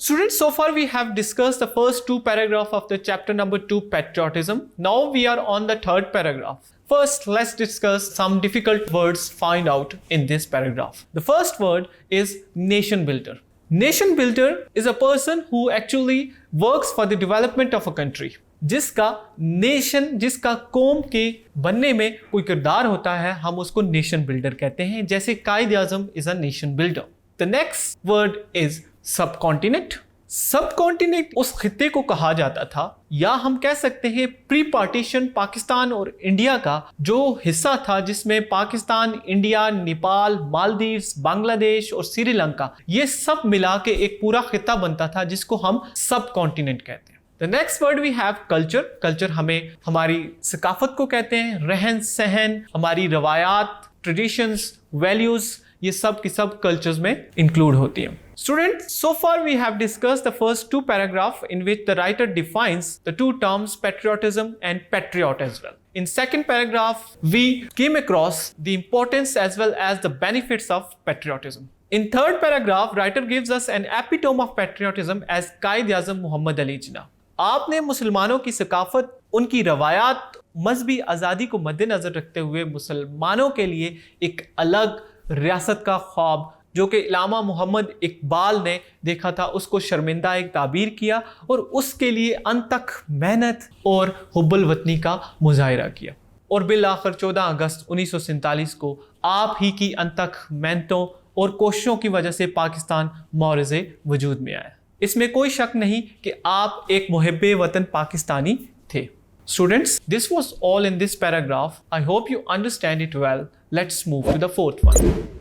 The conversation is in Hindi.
Students, so far we have discussed the first two paragraphs of the chapter number 2, patriotism. Now we are on the third paragraph. First, let's discuss some difficult words find out in this paragraph. The first word is nation builder. Nation builder is a person who actually works for the development of a country. जिसका नेशन, जिसका कौम के बनने में कोई किरदार होता है, हम उसको नेशन बिल्डर कहते हैं. जैसे Quaid Azam is a nation builder. The next word is subcontinent. Subcontinent उस खित्ते को कहा जाता था, या हम कह सकते हैं प्री पार्टीशन पाकिस्तान और इंडिया का जो हिस्सा था, जिसमें पाकिस्तान, इंडिया, नेपाल, मालदीव्स, बांग्लादेश और श्रीलंका, ये सब मिला के एक पूरा खित्ता बनता था, जिसको हम सब कॉन्टिनेंट कहते हैं. The next word we have culture. Culture हमें हमारी सकाफत को कहते हैं, रहन सहन, हमारी रवायात, ट्रेडिशंस, वैल्यूज, ये सब की सब कल्चर्स में इंक्लूड होती हैं. Students, so far we have discussed the first two paragraphs in which the writer defines the two terms patriotism and patriot as well. In second paragraph, we came across the importance as well as the benefits of patriotism. In third paragraph, writer gives us an epitome of patriotism as Quaid-e-Azam Muhammad Ali Jinnah. आपने मुसलमानों की सकाफत, उनकी रवायात, मजहबी आज़ादी को मद्देनजर रखते हुए मुसलमानों के लिए एक अलग रियासत का ख्वाब जो कि इलामा मोहम्मद इकबाल ने देखा था, उसको शर्मिंदा एक ताबीर किया और उसके लिए अनतक मेहनत और हुब्बुल वतनी का मुजाहिरा किया. और बिल आखिर 14 अगस्त 1947 को आप ही की अनतक मेहनतों और कोशिशों की वजह से पाकिस्तान मौरज़े वजूद में आया. इसमें कोई शक नहीं कि आप एक मुहिब्बे वतन पाकिस्तानी थे. Students, this was all in this paragraph. I hope you understand it well. Let's move to the fourth one.